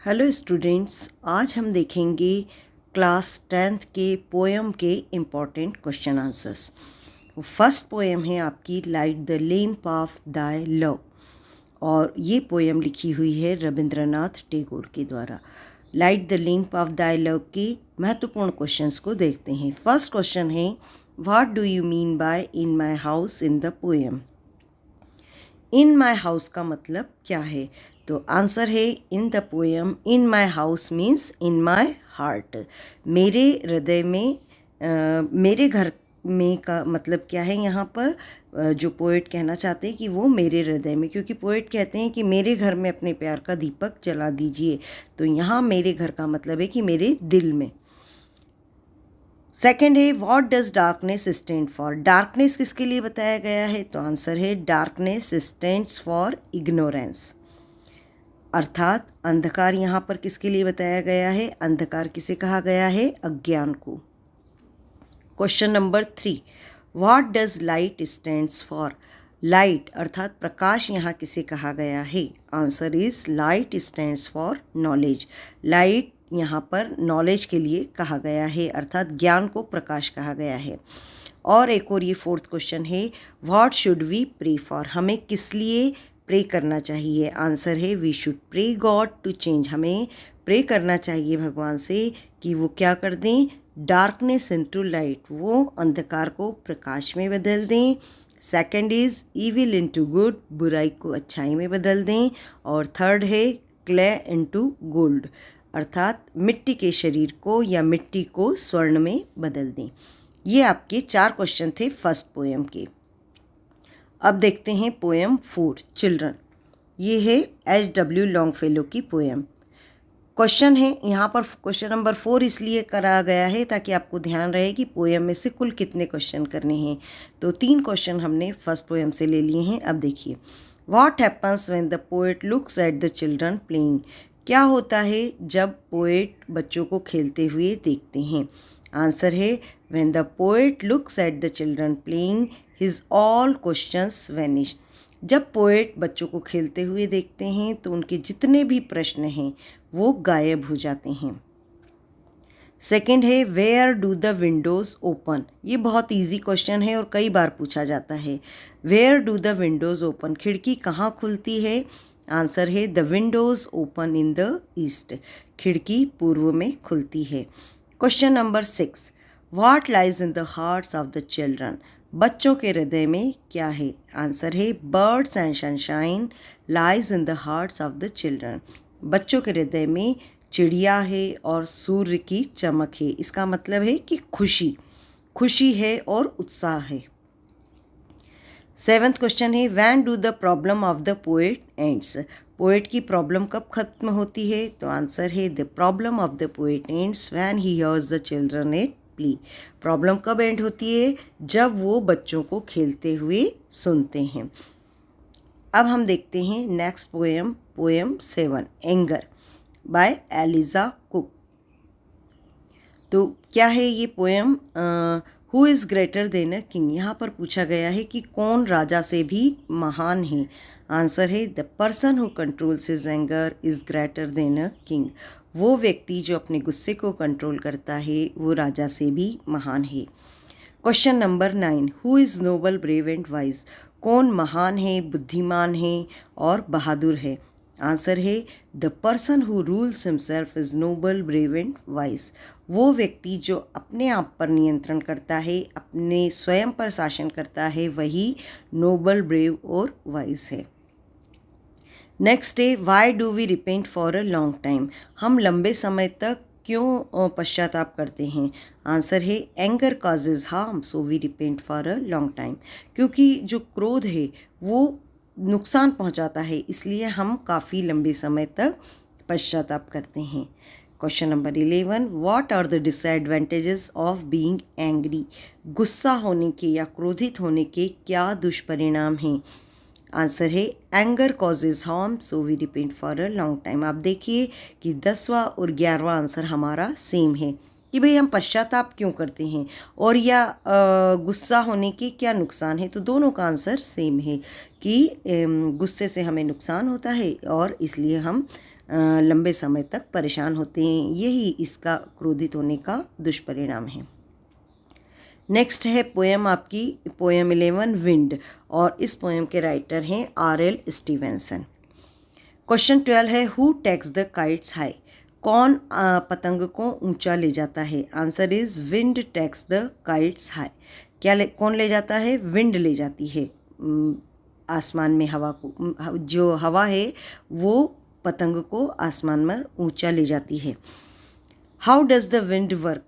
Hello students, आज हम देखेंगे क्लास 10th के पोएम के important question answers. First poem है आपकी लाइट द लैंप ऑफ दाय लव, और ये पोएम लिखी हुई है रविंद्रनाथ टैगोर के द्वारा। लाइट द लैंप ऑफ दाय लव के महत्वपूर्ण क्वेश्चंस को देखते हैं। फर्स्ट क्वेश्चन है, what do you mean by in my house in the poem. In my house का मतलब क्या है? तो आंसर है in the poem in my house means in my heart. मेरे हृदय में मेरे घर में का मतलब क्या है? यहाँ पर जो पोएट कहना चाहते हैं कि वो मेरे हृदय में, क्योंकि पोएट कहते हैं कि मेरे घर में अपने प्यार का दीपक जला दीजिए, तो यहाँ मेरे घर का मतलब है कि मेरे दिल में। सेकेंड है, what does darkness stand for. Darkness किसके लिए बताया गया है? तो आंसर है डार्कनेस स्टैंड्स फॉर इग्नोरेंस, अर्थात अंधकार यहाँ पर किसके लिए बताया गया है? अंधकार किसे कहा गया है? अज्ञान को। Question number 3, what does light stands for. Light अर्थात प्रकाश यहाँ किसे कहा गया है? Answer is light stands for knowledge. Light यहाँ पर नॉलेज के लिए कहा गया है, अर्थात ज्ञान को प्रकाश कहा गया है। और एक और ये फोर्थ क्वेश्चन है, what should we pray for. हमें किस लिए प्रे करना चाहिए? आंसर है we should pray God to change. हमें प्रे करना चाहिए भगवान से कि वो क्या कर दें? डार्कनेस इनटू लाइट, वो अंधकार को प्रकाश में बदल दें। Second is evil into good, बुराई को अच्छाई में बदल दें। और थर्ड है क्ले इनटू गोल्ड, अर्थात मिट्टी के शरीर को या मिट्टी को स्वर्ण में बदल दें। ये आपके 4 क्वेश्चन थे फर्स्ट पोएम के। अब देखते हैं पोएम 4 चिल्ड्रन। ये है H.W. लॉन्गफेलो की पोएम। क्वेश्चन है यहाँ पर, क्वेश्चन नंबर 4 इसलिए करा गया है ताकि आपको ध्यान रहे कि पोएम में से कुल कितने क्वेश्चन करने हैं। तो 3 क्वेश्चन हमने फर्स्ट पोएम से ले लिए हैं। अब देखिए, what happens when the poet looks at the children playing. क्या होता है जब पोएट बच्चों को खेलते हुए देखते हैं? आंसर है when the poet looks at the children playing his all questions vanish. जब पोएट बच्चों को खेलते हुए देखते हैं तो उनके जितने भी प्रश्न हैं वो गायब हो जाते हैं। सेकेंड है, where do the windows open. ये बहुत इजी क्वेश्चन है और कई बार पूछा जाता है। Where do the windows open, खिड़की कहाँ खुलती है? आंसर है the windows open in the east, खिड़की पूर्व में खुलती है। Question number 6, what lies in the hearts of the children. बच्चों के हृदय में क्या है? आंसर है birds and sunshine lies in the hearts of the children. बच्चों के हृदय में चिड़िया है और सूर्य की चमक है। इसका मतलब है कि खुशी है और उत्साह है। 7th क्वेश्चन है, when do the problem of the poet ends. Poet की प्रॉब्लम कब खत्म होती है? तो आंसर है the problem of the poet ends when he hears the children at play. Problem कब एंड होती है? जब वो बच्चों को खेलते हुए सुनते हैं। अब हम देखते हैं next poem, poem 7 anger by Eliza Cook. तो क्या है ये पोएम? Who is greater than a king. यहाँ पर पूछा गया है कि कौन राजा से भी महान है। आंसर है the person who controls his anger is greater than a king. वो व्यक्ति जो अपने गुस्से को कंट्रोल करता है वो राजा से भी महान है। Question number 9, who is noble brave and wise. कौन महान है, बुद्धिमान है और बहादुर है? आंसर है the person who rules himself is noble brave and wise. वो व्यक्ति जो अपने आप पर नियंत्रण करता है, अपने स्वयं पर शासन करता है, वही नोबल, ब्रेव और वाइज है। नेक्स्ट है, why do we repent for a long time. हम लंबे समय तक क्यों पश्चाताप करते हैं? आंसर है anger causes harm so we repent for a long time. क्योंकि जो क्रोध है वो नुकसान पहुंचाता है, इसलिए हम काफ़ी लंबे समय तक पश्चाताप करते हैं। Question number 11, what are the disadvantages of being angry. गुस्सा होने के या क्रोधित होने के क्या दुष्परिणाम हैं? आंसर है anger causes harm so we repent for a long time. आप देखिए कि 10वां और 11वां आंसर हमारा सेम है कि भाई हम पश्चाताप क्यों करते हैं और या गुस्सा होने के क्या नुकसान है। तो दोनों का आंसर सेम है कि गुस्से से हमें नुकसान होता है और इसलिए हम लंबे समय तक परेशान होते हैं। यही इसका क्रोधित होने का दुष्परिणाम है। नेक्स्ट है पोएम आपकी पोएम 11 विंड, और इस पोएम के राइटर हैं R.L. स्टीवेंसन। क्वेश्चन 12 है who takes the kites high, कौन पतंग को ऊंचा ले जाता है। Answer is wind takes the kites high. कौन ले जाता है? विंड ले जाती है आसमान में हवा को, जो हवा है वो पतंग को आसमान में ऊंचा ले जाती है। How does the wind work,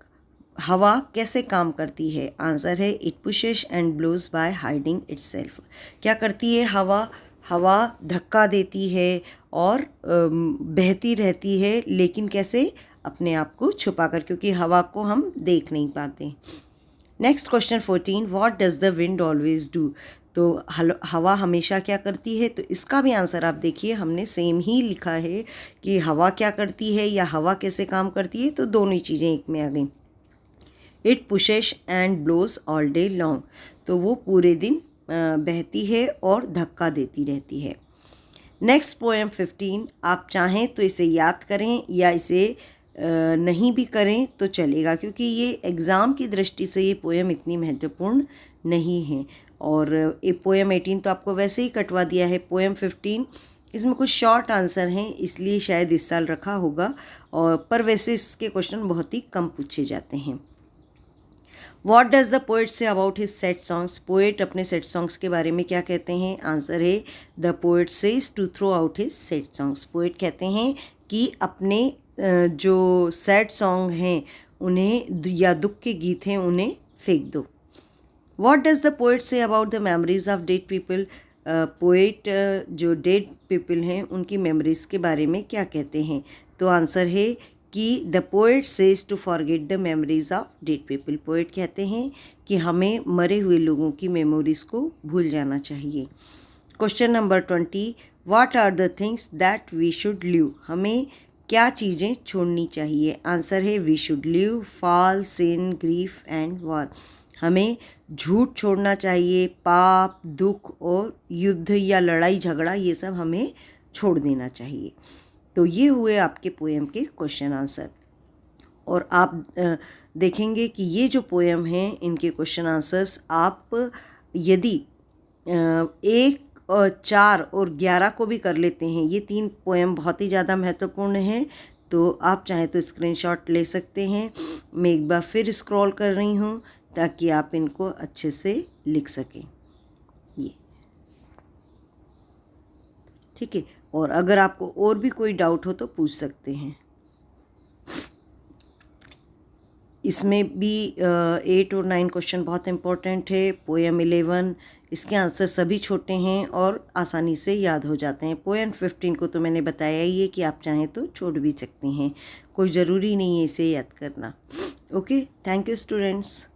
हवा कैसे काम करती है। आंसर है it pushes and blows by hiding itself. क्या करती है हवा? हवा धक्का देती है और बहती रहती है, लेकिन कैसे? अपने आप को छुपाकर, क्योंकि हवा को हम देख नहीं पाते। Next question 14 what does the wind always do, तो हवा हमेशा क्या करती है? तो इसका भी आंसर आप देखिए, हमने सेम ही लिखा है कि हवा क्या करती है या हवा कैसे काम करती है, तो दोनों ही चीज़ें एक में आ गई। It pushes and blows all day long, तो वो पूरे दिन बहती है और धक्का देती रहती है। नेक्स्ट पोएम 15, आप चाहें तो इसे याद करें या इसे नहीं भी करें तो चलेगा, क्योंकि ये एग्ज़ाम की दृष्टि से ये पोएम इतनी महत्वपूर्ण नहीं है। और ये पोएम 18 तो आपको वैसे ही कटवा दिया है। पोएम 15 इसमें कुछ शॉर्ट आंसर हैं, इसलिए शायद इस साल रखा होगा, और पर वैसे इसके क्वेश्चन बहुत ही कम पूछे जाते हैं। What does the poet say about his sad songs? Poet अपने सैड सॉन्ग्स के बारे में क्या कहते हैं? आंसर है the poet says to throw out his sad songs. Poet कहते हैं कि अपने जो सैड सॉन्ग हैं उन्हें, या दुख के गीत हैं, उन्हें फेंक दो। What does the poet say about the memories of dead people? Poet जो डेड पीपल हैं उनकी मेमोरीज़ के बारे में क्या कहते हैं? तो आंसर है कि the poet says to forget the memories of dead people. Poet कहते हैं कि हमें मरे हुए लोगों की मेमोरीज़ को भूल जाना चाहिए। Question number 20 what are the things that we should leave, हमें क्या चीज़ें छोड़नी चाहिए। आंसर है we should leave false sin grief and war, हमें झूठ छोड़ना चाहिए, पाप दुख और युद्ध या लड़ाई झगड़ा ये सब हमें छोड़ देना चाहिए। तो ये हुए आपके पोएम के क्वेश्चन आंसर, और आप देखेंगे कि ये जो पोएम हैं इनके क्वेश्चन आंसर्स आप यदि 1, 4 और 11 को भी कर लेते हैं, ये 3 पोएम बहुत ही ज़्यादा महत्वपूर्ण हैं, तो आप चाहें तो स्क्रीनशॉट ले सकते हैं। मैं एक बार फिर स्क्रॉल कर रही हूँ ताकि आप इनको अच्छे से लिख सकें। ये ठीक है, और अगर आपको और भी कोई डाउट हो तो पूछ सकते हैं। इसमें भी 8 और 9 क्वेश्चन बहुत इंपॉर्टेंट है। पोएम 11 इसके आंसर सभी छोटे हैं और आसानी से याद हो जाते हैं। पोएम 15 को तो मैंने बताया ही है कि आप चाहें तो छोड़ भी सकते हैं, कोई ज़रूरी नहीं है इसे याद करना। Okay, thank you students.